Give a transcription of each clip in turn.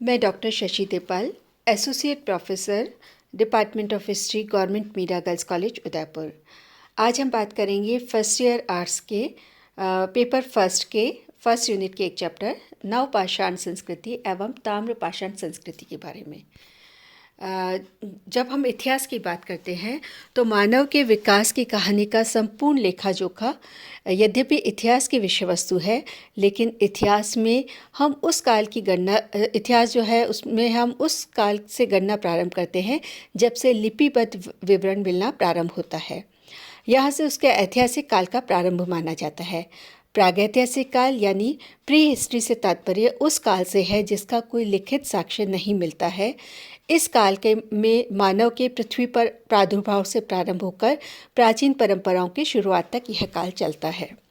मैं doctor Shashi Depal, associate professor, department of history, Government Meera Girls College Udaipur. आज हम बात करेंगे फर्स्ट ईयर आर्ट्स के पेपर फर्स्ट के फर्स्ट यूनिट के एक चैप्टर नवपाषाण संस्कृति एवं ताम्रपाषाण संस्कृति के बारे में। जब हम इतिहास की बात करते हैं तो मानव के विकास की कहानी का संपूर्ण लेखा जोखा यद्यपि इतिहास की विषय वस्तु है, लेकिन इतिहास में हम उस काल की गणना इतिहास जो है उसमें हम उस काल से गणना प्रारंभ करते हैं जब से लिपिबद्ध विवरण मिलना प्रारंभ होता है। यहाँ से उसके ऐतिहासिक काल का प्रारंभ माना जाता है। प्रागैतिहासिक काल यानी प्री हिस्ट्री से तात्पर्य उस काल से है जिसका कोई लिखित साक्ष्य नहीं मिलता है। इस काल के में मानव के पृथ्वी पर प्रादुर्भाव से प्रारंभ होकर प्राचीन परंपराओं की शुरुआत तक यह काल चलता है।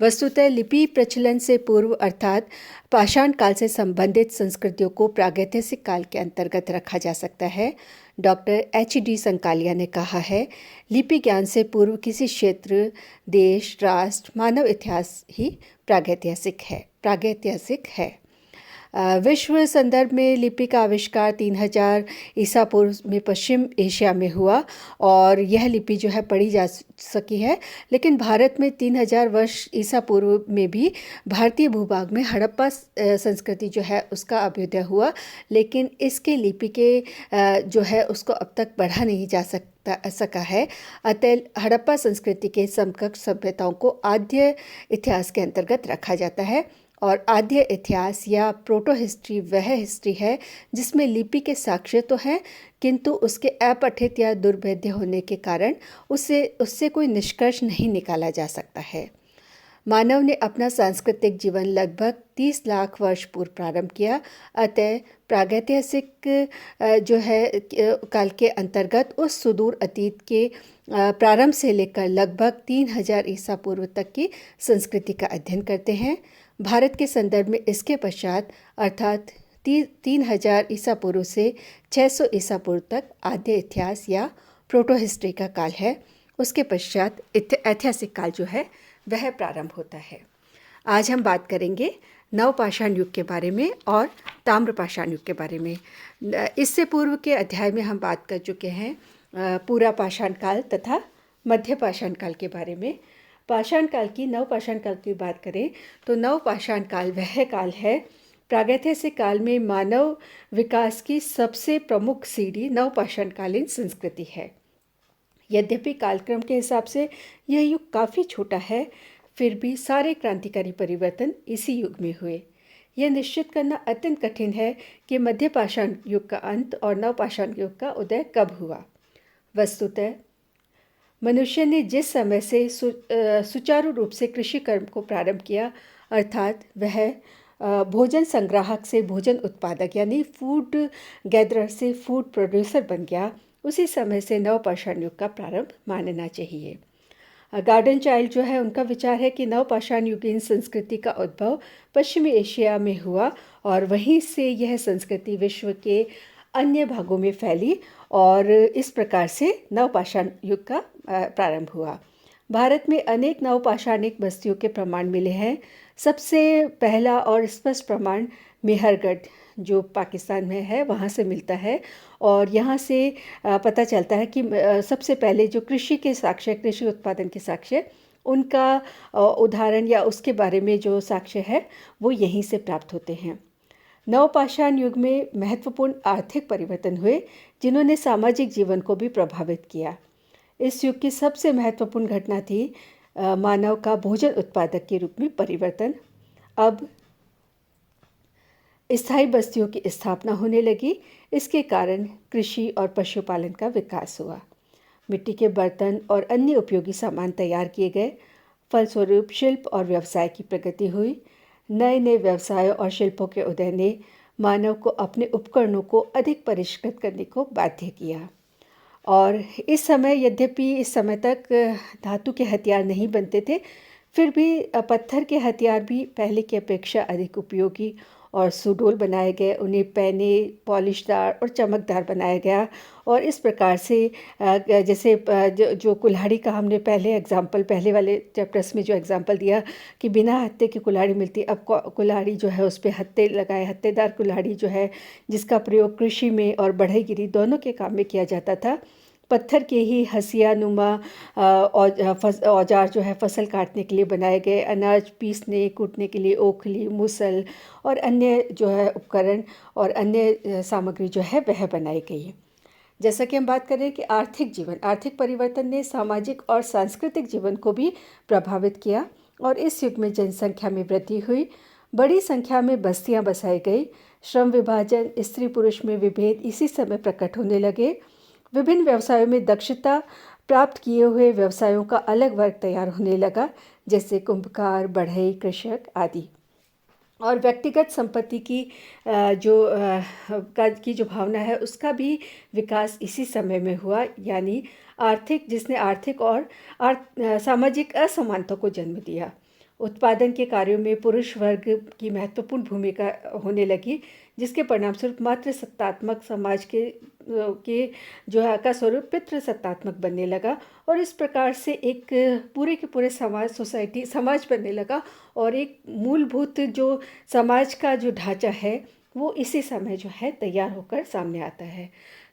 वस्तुतः लिपि प्रचलन से पूर्व अर्थात पाषाण काल से संबंधित संस्कृतियों को प्रागैतिहासिक काल के अंतर्गत रखा जा सकता है। Doctor H.D. संकालिया ने कहा है, लिपि ज्ञान से पूर्व किसी क्षेत्र, देश, राष्ट्र, मानव इतिहास ही प्रागैतिहासिक है। विश्व संदर्भ में लिपि का आविष्कार 3000 ईसा पूर्व में पश्चिम एशिया में हुआ और यह लिपि जो है पढ़ी जा सकी है। लेकिन भारत में 3000 वर्ष ईसा पूर्व में भी भारतीय भूभाग में हड़प्पा संस्कृति जो है उसका अभ्युदय हुआ, लेकिन इसके लिपि के जो है उसको अब तक पढ़ा नहीं जा सका है। अतः हड़प्पा संस्कृति के समकक्ष सभ्यताओं को आद्य इतिहास के अंतर्गत रखा जाता है और आद्य इतिहास या प्रोटो हिस्ट्री वह हिस्ट्री है जिसमें लिपि के साक्ष्य तो हैं, किंतु उसके अपठित या दुर्भेद्य होने के कारण उससे कोई निष्कर्ष नहीं निकाला जा सकता है। मानव ने अपना सांस्कृतिक जीवन लगभग 30 लाख वर्ष पूर्व प्रारंभ किया। अतः प्रागैतिहासिक जो है काल के अंतर्गत उस सुदूर अतीत के प्रारंभ से लेकर लगभग 3000 ईसा पूर्व तक की संस्कृति का अध्ययन करते हैं। भारत के संदर्भ में इसके पश्चात अर्थात 3000 ईसा पूर्व से 600 ईसा पूर्व तक आद्य इतिहास या प्रोटो हिस्ट्री का काल है। उसके पश्चात ऐतिहासिक काल जो है वह प्रारंभ होता है। आज हम बात करेंगे नवपाषाण युग के बारे में और ताम्रपाषाण युग के बारे में। इससे पूर्व के अध्याय में हम बात कर चुके हैं पूरा पाषाण काल तथा मध्य पाषाण काल के बारे में। पाषाण काल की नवपाषाण काल की बात करें तो नवपाषाण काल वह काल है प्रागैतिहासिक काल में मानव विकास की सबसे प्रमुख सीढ़ी नवपाषाण कालीन संस्कृति है। यद्यपि कालक्रम के हिसाब से यह युग काफ़ी छोटा है, फिर भी सारे क्रांतिकारी परिवर्तन इसी युग में हुए। यह निश्चित करना अत्यंत कठिन है कि मध्य पाषाण युग का अंत और नवपाषाण युग का उदय कब हुआ। वस्तुतः मनुष्य ने जिस समय से सुचारू रूप से कृषि कर्म को प्रारंभ किया, अर्थात वह भोजन संग्राहक से भोजन उत्पादक यानी फूड गैदरर से फूड प्रोड्यूसर बन गया, उसी समय से नवपाषाण युग का प्रारंभ मानना चाहिए। गार्डन चाइल्ड जो है उनका विचार है कि नवपाषाण युगीन संस्कृति का उद्भव पश्चिमी एशिया में हुआ और वहीं से यह संस्कृति विश्व के अन्य भागों में फैली और इस प्रकार से नवपाषाण युग का प्रारंभ हुआ। भारत में अनेक नवपाषाणिक बस्तियों के प्रमाण मिले हैं। सबसे पहला और स्पष्ट प्रमाण मेहरगढ़ जो पाकिस्तान में है वहाँ से मिलता है और यहाँ से पता चलता है कि सबसे पहले जो कृषि के साक्ष्य, कृषि उत्पादन के साक्ष्य, उनका उदाहरण या उसके बारे में जो साक्ष्य है वो यहीं से प्राप्त होते हैं। नवपाषाण युग में महत्वपूर्ण आर्थिक परिवर्तन हुए जिन्होंने सामाजिक जीवन को भी प्रभावित किया। इस युग की सबसे महत्वपूर्ण घटना थी मानव का भोजन उत्पादक के रूप में परिवर्तन। अब स्थायी बस्तियों की स्थापना होने लगी। इसके कारण कृषि और पशुपालन का विकास हुआ। मिट्टी के बर्तन और अन्य उपयोगी सामान तैयार किए गए। फलस्वरूप शिल्प और व्यवसाय की प्रगति हुई। नए नए व्यवसायों और शिल्पों के उदय ने मानव को अपने उपकरणों को अधिक परिष्कृत करने को बाध्य किया। और इस समय तक धातु के हथियार नहीं बनते थे, फिर भी पत्थर के हथियार भी पहले की अपेक्षा अधिक उपयोगी और सुडोल बनाए गए, उन्हें पैने, पॉलिशदार और चमकदार बनाया गया। और इस प्रकार से जैसे जो कुल्हाड़ी का हमने पहले वाले चैप्टर्स में जो एग्जांपल दिया कि बिना हत्थे की कुल्हाड़ी मिलती, अब कुल्हाड़ी जो है उस पर हत्थे लगाए, हत्तेदार कुल्हाड़ी जो है जिसका प्रयोग कृषि में और बढ़ईगिरी दोनों के काम में किया जाता था। पत्थर के ही हसिया नुमा औजार जो है फसल काटने के लिए बनाए गए, अनाज पीसने कूटने के लिए ओखली, मुसल और अन्य जो है उपकरण और अन्य सामग्री जो है वह बनाई गई है। जैसा कि हम बात करें कि आर्थिक परिवर्तन ने सामाजिक और सांस्कृतिक जीवन को भी प्रभावित किया और इस युग में जनसंख्या में वृद्धि हुई, बड़ी संख्या में बस्तियां बसाई गई, श्रम विभाजन, स्त्री पुरुष में विभेद इसी समय प्रकट होने लगे। विभिन्न व्यवसायों में दक्षता प्राप्त किए हुए व्यवसायों का अलग वर्ग तैयार होने लगा, जैसे कुंभकार, बढ़ई, कृषक आदि। और व्यक्तिगत संपत्ति की जो भावना है उसका भी विकास इसी समय में हुआ, यानी जिसने आर्थिक और सामाजिक असमानता को जन्म दिया। उत्पादन के कार्यों में पुरुष वर्ग की महत्वपूर्ण भूमिका होने लगी, जिसके परिणामस्वरूप मात्र सत्तात्मक समाज के जो है का स्वरूप पितृसत्तात्मक बनने लगा और इस प्रकार से एक पूरे के पूरे समाज बनने लगा और एक मूलभूत जो समाज का जो ढांचा है वो इसी समय जो है तैयार होकर सामने आता है।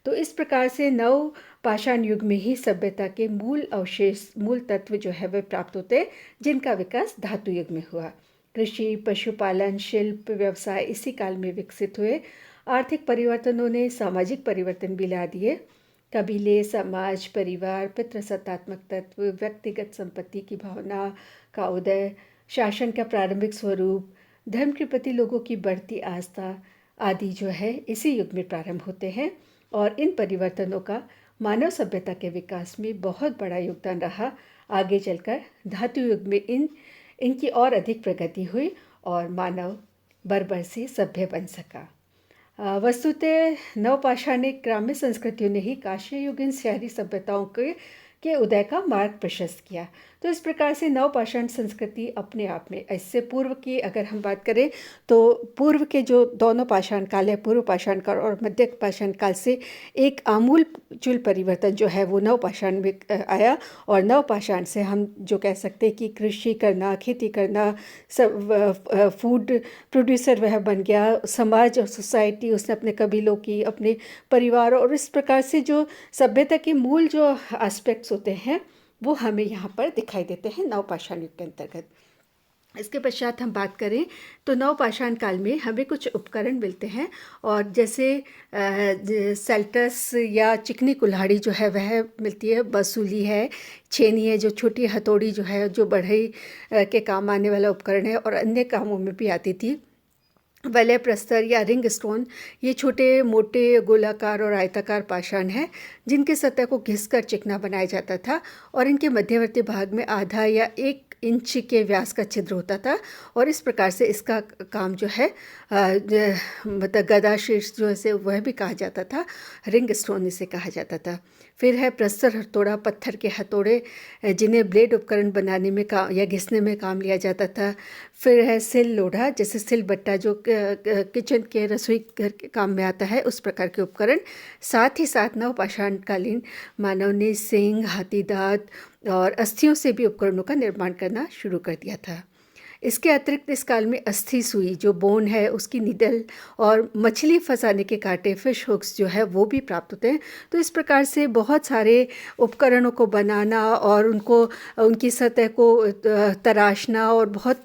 तो इस प्रकार से नव पाषाण युग में ही सभ्यता के मूल तत्व जो है वे प्राप्त होते हैं, जिनका विकास धातु युग में हुआ। कृषि, पशुपालन, शिल्प, व्यवसाय इसी काल में विकसित हुए। आर्थिक परिवर्तनों ने सामाजिक परिवर्तन भी ला दिए। कबीले, समाज, परिवार, पितृसत्तात्मक तत्व, व्यक्तिगत संपत्ति की भावना का उदय, शासन का प्रारंभिक स्वरूप, धर्म के प्रति लोगों की बढ़ती आस्था आदि जो है इसी युग में प्रारंभ होते हैं और इन परिवर्तनों का मानव सभ्यता के विकास में बहुत बड़ा योगदान रहा। आगे चलकर धातु युग में इनकी और अधिक प्रगति हुई और मानव बर्बर से सभ्य बन सका। वस्तुतः नवपाषाणिक ग्राम्य संस्कृतियों ने ही कांस्य युगीन शहरी सभ्यताओं के उदय का मार्ग प्रशस्त किया। तो इस प्रकार से नवपाषाण संस्कृति अपने आप में, इससे पूर्व की अगर हम बात करें तो पूर्व के जो दोनों पाषाण काल है, पूर्व पाषाण काल और मध्य पाषाण काल से एक आमूल परिवर्तन जो है वो नवपाषाण में आया और नवपाषाण से हम जो कह सकते हैं कि कृषि करना, खेती करना, सब फूड प्रोड्यूसर वह बन गया, समाज और सोसाइटी उसने अपने कबीलों की, अपने परिवार और इस प्रकार से जो सभ्यता के मूल जो एस्पेक्ट्स होते हैं वो हमें यहाँ पर दिखाई देते हैं नवपाषाण युग के अंतर्गत। इसके पश्चात हम बात करें तो नवपाषाण काल में हमें कुछ उपकरण मिलते हैं और जैसे सेल्टस या चिकनी कुल्हाड़ी जो है वह मिलती है, बसूली है, छेनी है जो छोटी हथौड़ी जो है जो बढ़ई के काम आने वाला उपकरण है और अन्य कामों में भी आती थी। वलय प्रस्तर या रिंग स्टोन ये छोटे मोटे गोलाकार और आयताकार पाषाण हैं जिनके सतह को घिसकर चिकना बनाया जाता था और इनके मध्यवर्ती भाग में आधा या 1 इंच के व्यास का छिद्र होता था और इस प्रकार से इसका काम जो है मतलब गदा शीर्ष जो है वह भी कहा जाता था, रिंग स्टोन इसे कहा जाता था। फिर है प्रस्तर हथौड़ा, पत्थर के हथौड़े जिन्हें ब्लेड उपकरण बनाने में या घिसने में काम लिया जाता था। फिर है सिल लोढ़ा, जैसे सिल बट्टा जो किचन के रसोई घर के काम में आता है, उस प्रकार के उपकरण। साथ ही साथ नवपाषाणकालीन मानव ने सींग, हाथी दांत और अस्थियों से भी उपकरणों का निर्माण करना शुरू कर दिया था। इसके अतिरिक्त इस काल में अस्थि सुई जो बोन है उसकी निडल और मछली फंसाने के कांटे, फिश हुक्स जो है वो भी प्राप्त होते हैं। तो इस प्रकार से बहुत सारे उपकरणों को बनाना और उनकी सतह को तराशना और बहुत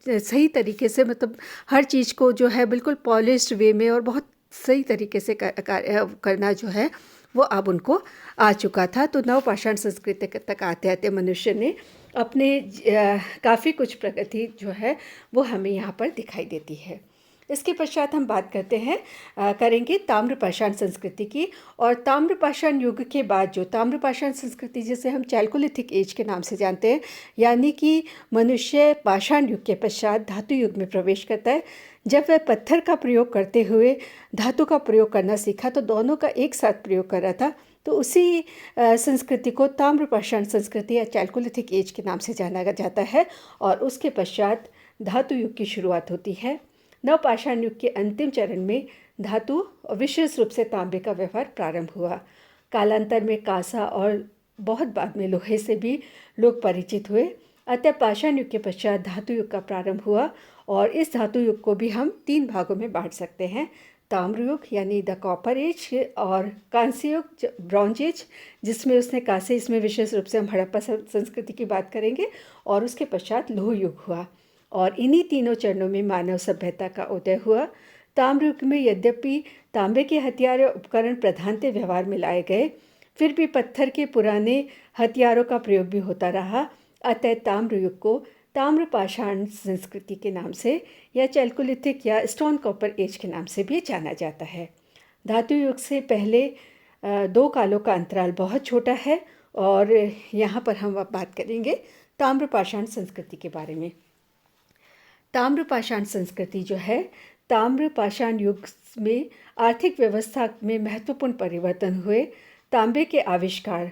सही तरीके से, मतलब हर चीज़ को जो है बिल्कुल पॉलिश्ड वे में और बहुत सही तरीके से करना जो है वो अब उनको आ चुका था। तो नवपाषाण संस्कृति तक आते आते मनुष्य ने अपने काफ़ी कुछ प्रगति जो है वो हमें यहाँ पर दिखाई देती है। इसके पश्चात हम बात करेंगे ताम्रपाषाण संस्कृति की। और ताम्रपाषाण युग के बाद जो ताम्रपाषाण संस्कृति जिसे हम चैल्कोलिथिक एज के नाम से जानते हैं, यानी कि मनुष्य पाषाण युग के पश्चात धातु युग में प्रवेश करता है। जब वह पत्थर का प्रयोग करते हुए धातु का प्रयोग करना सीखा तो दोनों का एक साथ प्रयोग कर रहा था, तो उसी संस्कृति को ताम्रपाषाण संस्कृति या चैल्कोलिथिक एज के नाम से जाना जाता है। और उसके पश्चात धातु युग की शुरुआत होती है। नवपाषाण युग के अंतिम चरण में धातु और विशेष रूप से तांबे का व्यवहार प्रारंभ हुआ। कालांतर में कांसा और बहुत बाद में लोहे से भी लोग परिचित हुए। अतः पाषाण युग के पश्चात धातु युग का प्रारंभ हुआ और इस धातु युग को भी हम 3 भागों में बांट सकते हैं। ताम्र युग यानी द कॉपर एज, और कांस्य युग ब्रॉन्ज एज, जिसमें उसने कांस्य, इसमें विशेष रूप से हम हड़प्पा संस्कृति की बात करेंगे, और उसके पश्चात लोह युग हुआ। और इन्हीं तीनों चरणों में मानव सभ्यता का उदय हुआ। ताम्र युग में यद्यपि तांबे के हथियार और उपकरण प्रधानतः व्यवहार में लाए गए, फिर भी पत्थर के पुराने हथियारों का प्रयोग भी होता रहा। अतः ताम्र युग को ताम्र पाषाण संस्कृति के नाम से या चैल्कोलिथिक या स्टोन कॉपर एज के नाम से भी जाना जाता है। धातु युग से पहले 2 कालों का अंतराल बहुत छोटा है, और यहाँ पर हम अब बात करेंगे ताम्र पाषाण संस्कृति के बारे में। ताम्र पाषाण संस्कृति जो है, ताम्र पाषाण युग में आर्थिक व्यवस्था में महत्वपूर्ण परिवर्तन हुए। तांबे के आविष्कार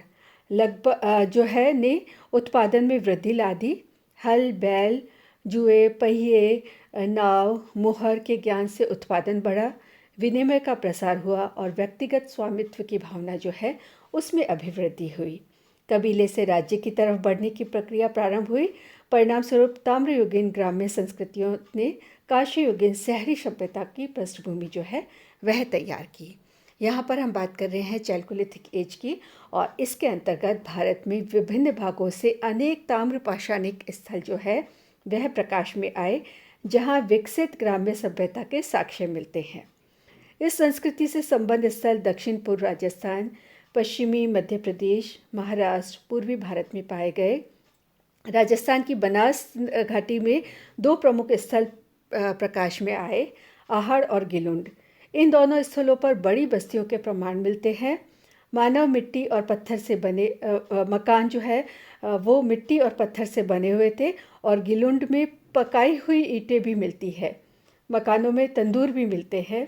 लगभग जो है ने उत्पादन में वृद्धि ला दी। हल, बैल, जुए, पहिए, नाव, मुहर के ज्ञान से उत्पादन बढ़ा, विनिमय का प्रसार हुआ और व्यक्तिगत स्वामित्व की भावना जो है उसमें अभिवृद्धि हुई। कबीले से राज्य की तरफ बढ़ने की प्रक्रिया प्रारंभ हुई। परिणाम स्वरूप ताम्रयुगीन ग्राम्य संस्कृतियों ने कांस्ययुगीन शहरी सभ्यता की पृष्ठभूमि जो है वह तैयार की। यहाँ पर हम बात कर रहे हैं चैल्कोलिथिक एज की, और इसके अंतर्गत भारत में विभिन्न भागों से अनेक ताम्र पाषाणिक स्थल जो है वह प्रकाश में आए, जहाँ विकसित ग्राम्य सभ्यता के साक्ष्य मिलते हैं। इस संस्कृति से संबंध स्थल दक्षिण पूर्व राजस्थान, पश्चिमी मध्य प्रदेश, महाराष्ट्र, पूर्वी भारत में पाए गए। राजस्थान की बनास घाटी में 2 प्रमुख स्थल प्रकाश में आए, आहड़ और गिलुंड। इन दोनों स्थलों पर बड़ी बस्तियों के प्रमाण मिलते हैं। मानव मिट्टी और पत्थर से बने मकान जो है वो मिट्टी और पत्थर से बने हुए थे, और गिलुंड में पकाई हुई ईंटें भी मिलती है। मकानों में तंदूर भी मिलते हैं।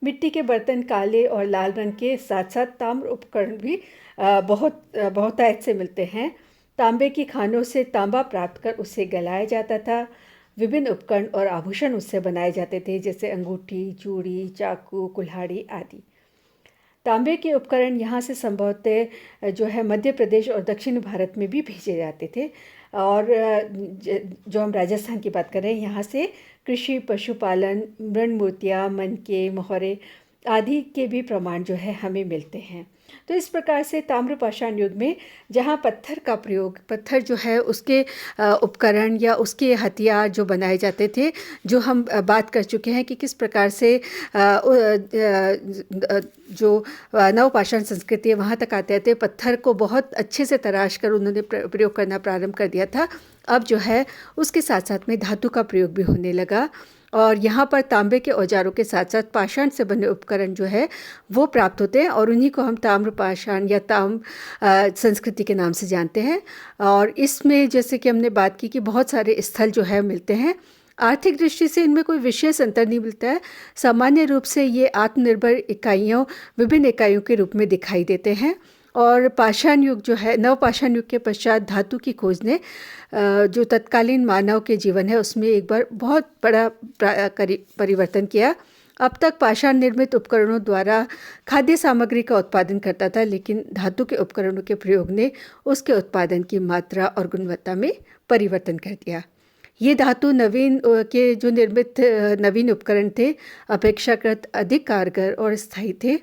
मिट्टी के बर्तन काले और लाल रंग के साथ साथ ताम्र उपकरण भी बहुतायत से मिलते हैं। तांबे की खानों से तांबा प्राप्त कर उसे गलाया जाता था। विभिन्न उपकरण और आभूषण उससे बनाए जाते थे, जैसे अंगूठी, चूड़ी, चाकू, कुल्हाड़ी आदि। तांबे के उपकरण यहाँ से संभवतः जो है मध्य प्रदेश और दक्षिण भारत में भी भेजे जाते थे। और जो हम राजस्थान की बात कर रहे हैं, यहाँ से कृषि, पशुपालन, मृण मूर्तियाँ, मनके, मोहरे आदि के भी प्रमाण जो है हमें मिलते हैं। तो इस प्रकार से ताम्रपाषाण युग में जहाँ पत्थर का प्रयोग, पत्थर जो है उसके उपकरण या उसके हथियार जो बनाए जाते थे, जो हम बात कर चुके हैं कि किस प्रकार से जो नवपाषाण संस्कृति है वहाँ तक आते आते पत्थर को बहुत अच्छे से तराश कर उन्होंने प्रयोग करना प्रारंभ कर दिया था। अब जो है उसके साथ साथ में धातु का प्रयोग भी होने लगा, और यहाँ पर तांबे के औजारों के साथ साथ पाषाण से बने उपकरण जो है वो प्राप्त होते हैं, और उन्हीं को हम ताम्र पाषाण या संस्कृति के नाम से जानते हैं। और इसमें जैसे कि हमने बात की कि बहुत सारे स्थल जो है मिलते हैं। आर्थिक दृष्टि से इनमें कोई विशेष अंतर नहीं मिलता है। सामान्य रूप से ये आत्मनिर्भर इकाइयों, विभिन्न इकाइयों के रूप में दिखाई देते हैं। और पाषाण युग जो है, नवपाषाण युग के पश्चात धातु की खोज ने जो तत्कालीन मानव के जीवन है उसमें एक बार बहुत बड़ा परिवर्तन किया। अब तक पाषाण निर्मित उपकरणों द्वारा खाद्य सामग्री का उत्पादन करता था, लेकिन धातु के उपकरणों के प्रयोग ने उसके उत्पादन की मात्रा और गुणवत्ता में परिवर्तन कर दिया। ये धातु नवीन के जो निर्मित नवीन उपकरण थे अपेक्षाकृत अधिक कारगर और स्थायी थे।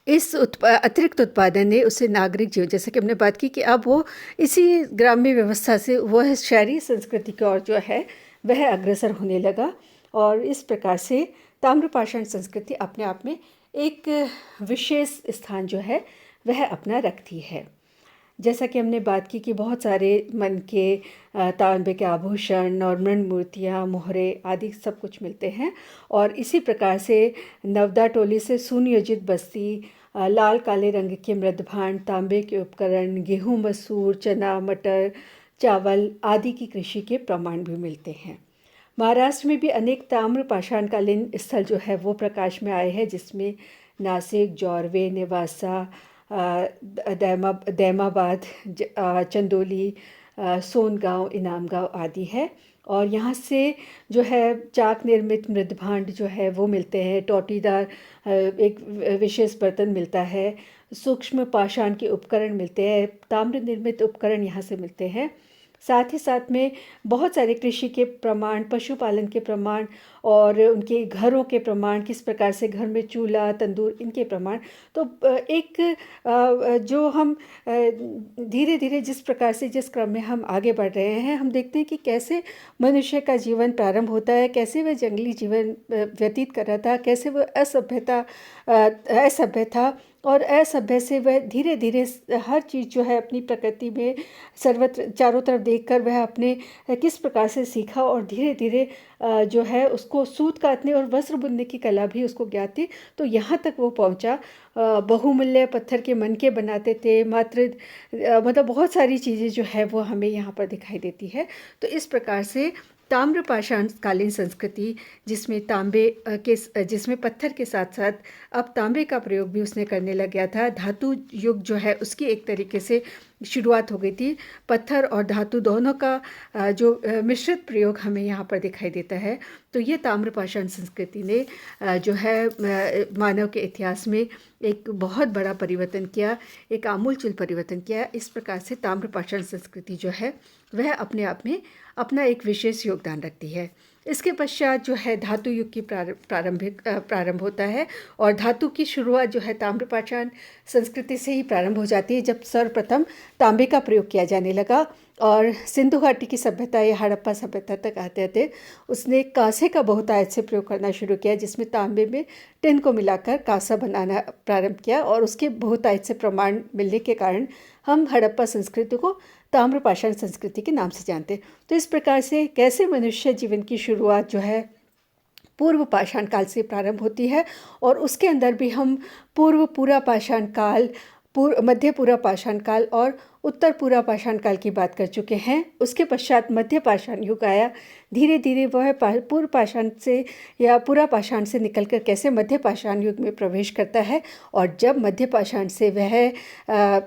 इस अतिरिक्त उत्पादन ने उसे नागरिक जीवन, जैसे कि हमने बात की कि अब वो इसी ग्राम्य व्यवस्था से वह शहरी संस्कृति की ओर जो है वह अग्रसर होने लगा। और इस प्रकार से ताम्रपाषाण संस्कृति अपने आप में एक विशेष स्थान जो है वह अपना रखती है। जैसा कि हमने बात की कि बहुत सारे मनके, तांबे के आभूषण और मृण मूर्तियाँ, मोहरे आदि सब कुछ मिलते हैं। और इसी प्रकार से नवदा टोली से सुनियोजित बस्ती, लाल काले रंग के मृदभांड, तांबे के उपकरण, गेहूँ, मसूर, चना, मटर, चावल आदि की कृषि के प्रमाण भी मिलते हैं। महाराष्ट्र में भी अनेक ताम्र पाषाणकालीन स्थल जो है वो प्रकाश में आए हैं, जिसमें नासिक, जौरवे, नेवासा, दैमाबाद, चंदोली, सोनगांव, इनामगांव आदि है। और यहाँ से जो है चाक निर्मित मृदभांड जो है वो मिलते हैं, टोटीदार एक विशेष बर्तन मिलता है, सूक्ष्म पाषाण के उपकरण मिलते हैं, ताम्र निर्मित उपकरण यहाँ से मिलते हैं। साथ ही साथ में बहुत सारे कृषि के प्रमाण, पशुपालन के प्रमाण और उनके घरों के प्रमाण, किस प्रकार से घर में चूल्हा तंदूर इनके प्रमाण। तो जो हम धीरे धीरे जिस प्रकार से जिस क्रम में हम आगे बढ़ रहे हैं, हम देखते हैं कि कैसे मनुष्य का जीवन प्रारंभ होता है, कैसे वह जंगली जीवन व्यतीत कर रहा था, कैसे वह असभ्य था और असभ्य से वह धीरे धीरे हर चीज़ जो है अपनी प्रकृति में सर्वत्र चारों तरफ देखकर वह अपने किस प्रकार से सीखा और धीरे धीरे जो है उसको सूत काटने और वस्त्र बुनने की कला भी उसको ज्ञात थी। तो यहाँ तक वो पहुँचा। बहुमूल्य पत्थर के मनके बनाते थे, मात्र मतलब बहुत सारी चीज़ें जो है वो हमें यहाँ पर दिखाई देती है। तो इस प्रकार से ताम्रपाषाण कालीन संस्कृति, जिसमें पत्थर के साथ साथ अब तांबे का प्रयोग भी उसने करने लग गया था। धातु युग जो है उसकी एक तरीके से शुरुआत हो गई थी। पत्थर और धातु दोनों का जो मिश्रित प्रयोग हमें यहाँ पर दिखाई देता है। तो ये ताम्रपाषाण संस्कृति ने जो है मानव के इतिहास में एक बहुत बड़ा परिवर्तन किया, एक आमूलचूल परिवर्तन किया। इस प्रकार से ताम्रपाषाण संस्कृति जो है वह अपने आप में अपना एक विशेष योगदान रखती है। इसके पश्चात जो है धातु युग की प्रारंभ होता है और धातु की शुरुआत जो है ताम्रपाषाण संस्कृति से ही प्रारंभ हो जाती है, जब सर्वप्रथम तांबे का प्रयोग किया जाने लगा। और सिंधु घाटी की सभ्यता या हड़प्पा सभ्यता तक आते आते उसने कांसे का बहुतायत से प्रयोग करना शुरू किया, जिसमें तांबे में टिन को मिलाकर कांसा बनाना प्रारंभ किया और उसके बहुतायत से प्रमाण मिलने के कारण हम हड़प्पा संस्कृति को ताम्रपाषाण संस्कृति के नाम से जानते हैं। तो इस प्रकार से कैसे मनुष्य जीवन की शुरुआत जो है पूर्व पाषाण काल से प्रारंभ होती है और उसके अंदर भी हम पूर्व पूरा पाषाण काल, मध्य पूरा पाषाण काल और उत्तर पूरा पाषाण काल की बात कर चुके हैं। उसके पश्चात मध्य पाषाण युग आया। धीरे धीरे वह पूर्व पाषाण से या पूरा पाषाण से निकलकर कैसे मध्य पाषाण युग में प्रवेश करता है और जब मध्य पाषाण से वह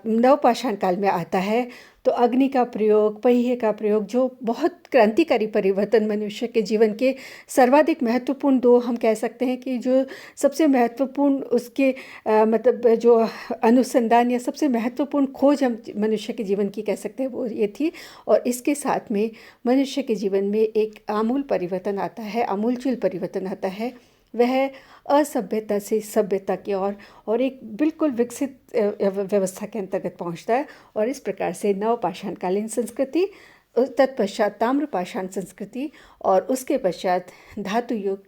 नव पाषाण काल में आता है तो अग्नि का प्रयोग, पहिए का प्रयोग, जो बहुत क्रांतिकारी परिवर्तन मनुष्य के जीवन के सर्वाधिक महत्वपूर्ण दो हम कह सकते हैं कि जो सबसे महत्वपूर्ण उसके मतलब जो अनुसंधान या सबसे महत्वपूर्ण खोज हम मनुष्य के जीवन की कह सकते हैं वो ये थी। और इसके साथ में मनुष्य के जीवन में एक आमूल परिवर्तन आता है, आमूलचूल परिवर्तन आता है। वह असभ्यता से सभ्यता की ओर और एक बिल्कुल विकसित व्यवस्था के अंतर्गत पहुंचता है। और इस प्रकार से नवपाषाणकालीन संस्कृति, तत्पश्चात ताम्रपाषाण संस्कृति और उसके पश्चात धातु युग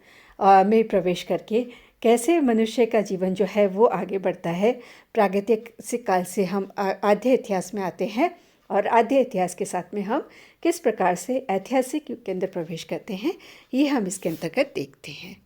में प्रवेश करके कैसे मनुष्य का जीवन जो है वो आगे बढ़ता है। प्रागैतिहासिक काल से हम आद्य इतिहास में आते हैं और आद्य इतिहास के साथ में हम किस प्रकार से ऐतिहासिक युग के अंदर प्रवेश करते हैं, ये हम इसके अंतर्गत देखते हैं।